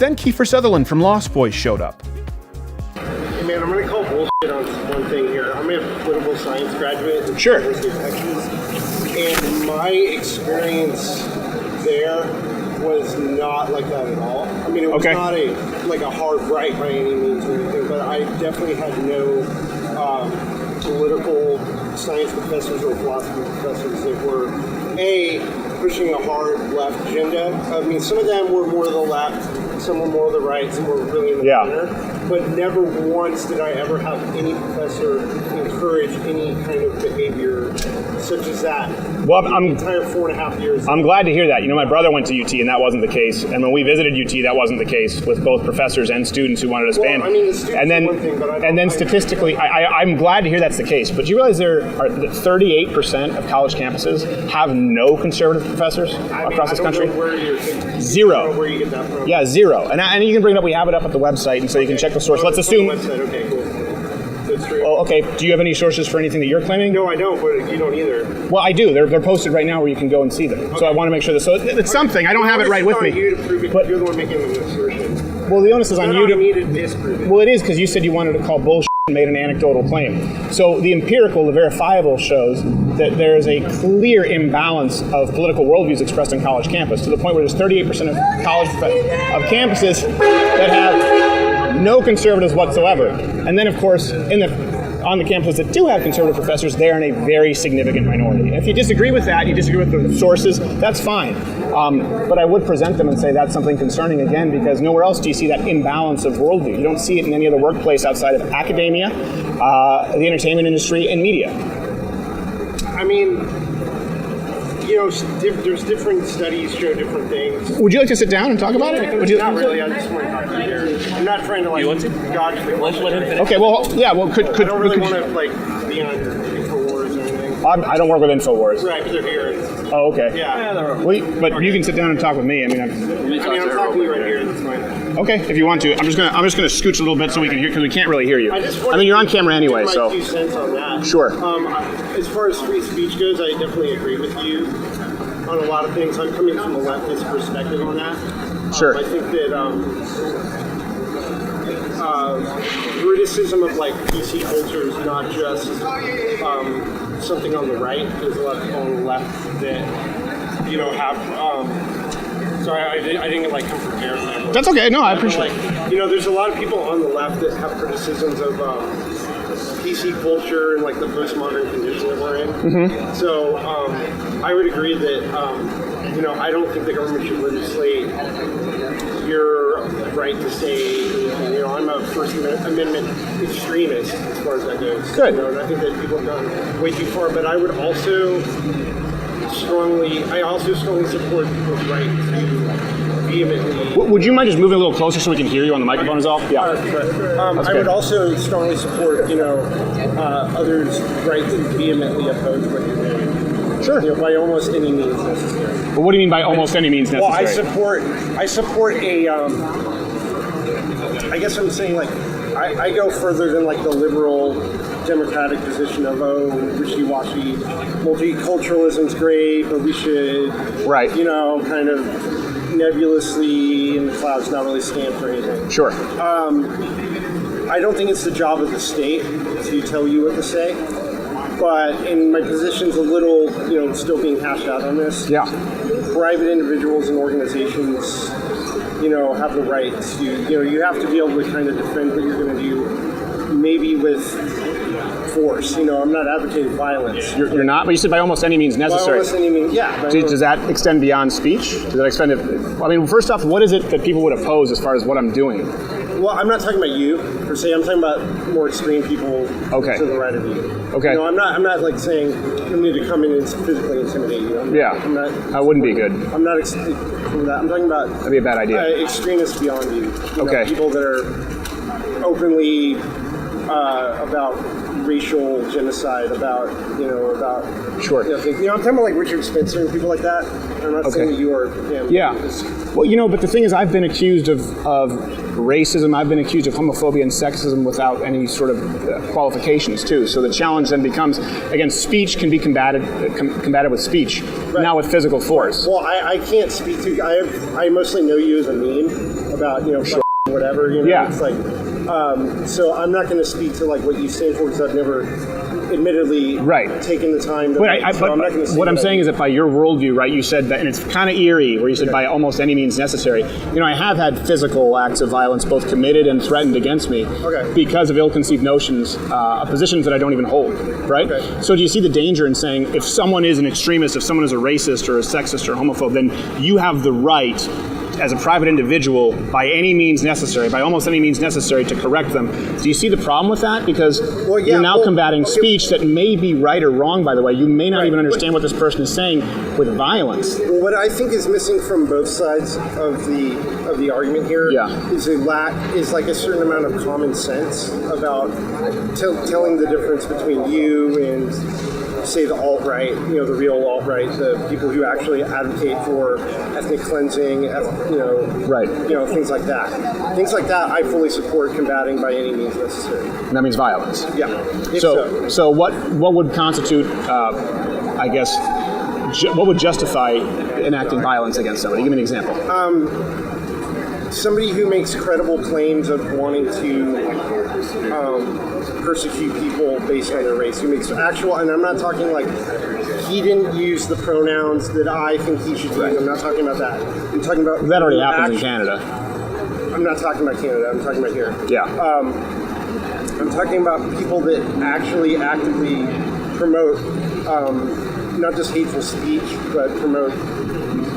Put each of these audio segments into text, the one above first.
Then Kiefer Sutherland from Lost Boys showed up. Hey man, I'm going to call bullshit on one thing here. I'm a political science graduate at the University of Texas, and my experience there was not like that at all. I mean, it was not a hard right by any means or anything, but I definitely had no political science professors or philosophy professors that were pushing a hard left agenda. I mean, some of them were more to the left, some were more to the right, some were really in the center. But never once did I ever have any professor encourage any kind of behavior such as that. Well, I'm entire 4.5 years. I'm glad to hear that. You know, my brother went to UT, and that wasn't the case. And when we visited UT, that wasn't the case with both professors and students who wanted to band. I mean, the students are one thing, but and then statistically, I'm glad to hear that's the case. But do you realize there are 38% of college campuses have no conservative professors across this country? Zero. Where you get that from? Yeah, zero. And you can bring it up. We have it up at the website, and so you can check the source. Let's assume. Okay, cool. That's true. Oh, okay. Do you have any sources for anything that you're claiming? No, I don't, but you don't either. Well, I do. They're posted right now where you can go and see them. Okay. So I want to make sure that. So it's something. I don't have it right with me. You to prove it, but you're the one making an assertion. Well, the onus is on you to. Me to disprove it. Well, it is because you said you wanted to call bullshit and made an anecdotal claim. So the empirical, the verifiable, shows that there is a clear imbalance of political worldviews expressed on college campus to the point where there's 38% of campuses that have no conservatives whatsoever. And then, of course, on the campuses that do have conservative professors, they're in a very significant minority. And if you disagree with that, you disagree with the sources, that's fine. But I would present them and say that's something concerning again, because nowhere else do you see that imbalance of worldview. You don't see it in any other workplace outside of academia, the entertainment industry, and media. I mean, you know, there's different studies show different things. Would you like to sit down and talk about it? Not really. I just want to talk to you here. I'm not trying to dodge the question. Okay. Well, yeah. Well, I don't really want to be on InfoWars or anything. I don't work with InfoWars. Right, but they're here. Oh, okay. Yeah. But you can sit down and talk with me. I'm talking to you right here. That's fine. Okay, if you want to. I'm just gonna scooch a little bit so we can hear, because we can't really hear you. I mean, you're on camera anyway, so. 2 cents on that. Sure. As far as free speech goes, I definitely agree with you on a lot of things. I'm coming from a leftist perspective on that. Sure. I think that criticism of like PC culture is not just something on the right. There's a lot of people on the left that have. Sorry, I didn't come prepared. That's okay. No, I appreciate it. There's a lot of people on the left that have criticisms of PC culture and the postmodern condition that we're in. Mm-hmm. So I would agree that I don't think the government should legislate your right to say anything. I'm a First Amendment extremist as far as that goes. Good. And I think that people have gone way too far. But I would also strongly support people's right to vehemently. Would you mind just moving a little closer so we can hear you on the microphone as well? Yeah. I would also strongly support others' right to vehemently oppose what you're doing. Sure. By almost any means necessary. But what do you mean by almost any means necessary? Well, I support a. I guess I'm saying I go further than the liberal democratic position of wishy-washy. Multiculturalism's great, but we should kind of nebulously in the clouds not really stand for anything. Sure. I don't think it's the job of the state to tell you what to say. But, and my position's a little, still being hashed out on this. Yeah. Private individuals and organizations, have the right to, you have to be able to kind of defend what you're going to do, maybe with force. I'm not advocating violence. You're not? But you said by almost any means necessary. By almost any means, yeah. Does that extend beyond speech? Does that extend it? I mean, first off, what is it that people would oppose as far as what I'm doing? Well, I'm not talking about you per se. I'm talking about more extreme people to the right of you. Okay. I'm not saying you need to come in and physically intimidate you. I'm not. That wouldn't be good. I'm not from that. I'm talking about. That'd be a bad idea. Extremists beyond you. Okay. People that are openly about racial genocide, about Sure. I'm talking about Richard Spencer and people like that. I'm not saying that you are him. Yeah. Well, but the thing is, I've been accused of racism. I've been accused of homophobia and sexism without any sort of qualifications too. So the challenge then becomes, again, speech can be combated with speech, now with physical force. Well, I can't speak to. I mostly know you as a meme. about, whatever, Yeah. It's like, so I'm not going to speak to like what you stand for because I've never admittedly taken the time to but what I'm saying is that by your worldview, right, you said that, and it's kind of eerie where you said by almost any means necessary. I have had physical acts of violence both committed and threatened against me because of ill-conceived notions, positions that I don't even hold, right? Okay. So do you see the danger in saying if someone is an extremist, if someone is a racist or a sexist or a homophobe, then you have the right as a private individual, by any means necessary, by almost any means necessary, to correct them. Do you see the problem with that? Because you're now combating speech that may be right or wrong, by the way. You may not even understand what this person is saying with violence. Well, what I think is missing from both sides of the argument here is like a certain amount of common sense about telling the difference between you and say the alt-right, the real alt-right, the people who actually advocate for ethnic cleansing, things like that. Things like that I fully support combating by any means necessary. And that means violence. Yeah. So what would constitute, what would justify enacting violence against somebody? Give me an example. Somebody who makes credible claims of wanting to persecute people based on their race, who makes actual, and I'm not talking like he didn't use the pronouns that I think he should use. I'm not talking about that. I'm talking about that already happens in Canada. I'm not talking about Canada. I'm talking about here. Yeah. I'm talking about people that actually actively promote not just hateful speech, but promote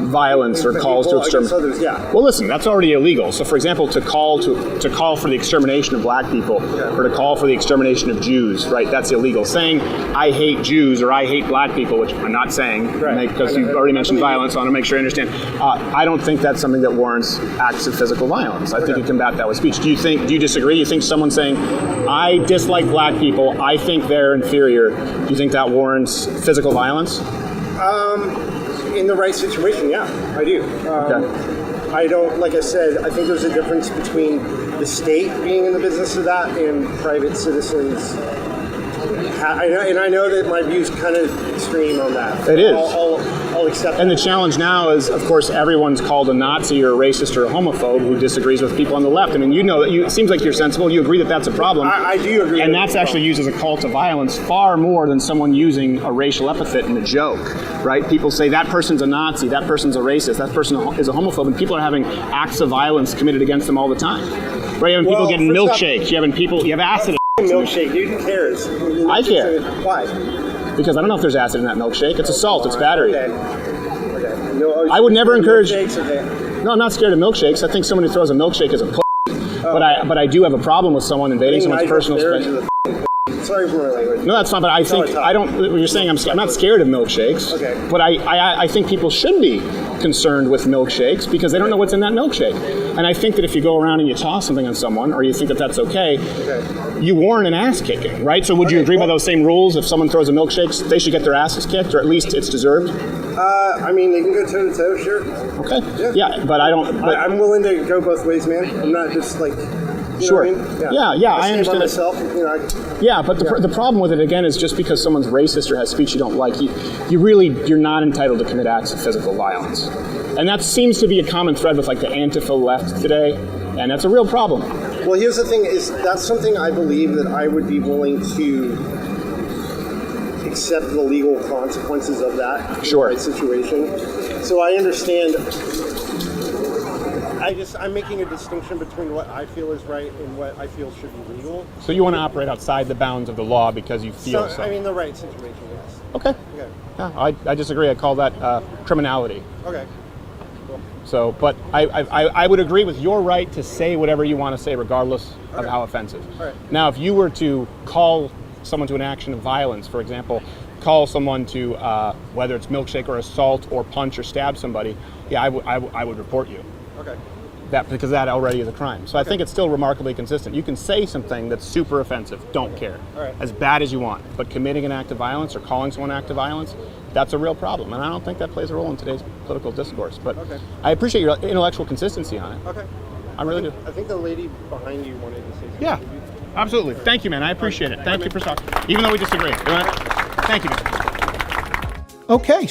violence or calls to exterminate. Well, listen, that's already illegal. So, for example, to call for the extermination of black people or to call for the extermination of Jews, right? That's illegal. Saying I hate Jews or I hate black people, which I'm not saying because you've already mentioned violence, so I want to make sure I understand. I don't think that's something that warrants acts of physical violence. I think you combat that with speech. Do you disagree? You think someone saying I dislike black people, I think they're inferior, do you think that warrants physical violence? In the right situation, yeah, I do. I don't, like I said, I think there's a difference between the state being in the business of that and private citizens. And I know that my view's kind of extreme on that. It is. I'll accept And that. the challenge now is, of course, everyone's called a Nazi or a racist or a homophobe who disagrees with people on the left. I mean, it seems like you're sensible. You agree that that's a problem. I do agree. And that's actually used as a call to violence far more than someone using a racial epithet in a joke, right? People say that person's a Nazi, that person's a racist, that person is a homophobe, and people are having acts of violence committed against them all the time. Right? You have people getting milkshakes. You have acid. Milkshake, dude, who cares? I care. Why? Because I don't know if there's acid in that milkshake. It's a salt. It's battery. Okay. No, I would never encourage. Okay. No, I'm not scared of milkshakes. I think someone who throws a milkshake is a But I do have a problem with someone invading someone's personal space. Sorry for my language. No, that's fine. But I think I don't. You're saying I'm not scared of milkshakes. Okay. But I think people should be concerned with milkshakes because they don't know what's in that milkshake. And I think that if you go around and you toss something on someone, or you think that that's okay, you warrant an ass kicking, right? So would you agree by those same rules? If someone throws a milkshake, they should get their asses kicked, or at least it's deserved. I mean, they can go toe to toe, sure. Okay. Yeah, but I don't. But I'm willing to go both ways, man. I'm not just like. Sure. Yeah, I understand. Myself, yeah, but the problem with it again is just because someone's racist or has speech you don't like, you're not entitled to commit acts of physical violence, and that seems to be a common thread with like the Antifa left today, and that's a real problem. Well, here's the thing: is that's something I believe that I would be willing to accept the legal consequences of that situation. So I understand. I'm making a distinction between what I feel is right and what I feel should be legal. So you want to operate outside the bounds of the law because you feel so. I mean, the right situation, yes. Okay. Yeah, I disagree. I call that criminality. Okay. Cool. So, but I would agree with your right to say whatever you want to say, regardless of how offensive. All right. Now, if you were to call someone to an action of violence, for example, call someone to whether it's milkshake or assault or punch or stab somebody, yeah, I would report you. Okay. Because that already is a crime. So I think it's still remarkably consistent. You can say something that's super offensive, don't care, as bad as you want, but committing an act of violence or calling someone an act of violence, that's a real problem. And I don't think that plays a role in today's political discourse. But I appreciate your intellectual consistency on it. Okay. I really do. I think the lady behind you wanted to say something. Yeah, absolutely. Thank you, man. I appreciate it. Thank you for talking. Even though we disagree. Thank you, man. Okay,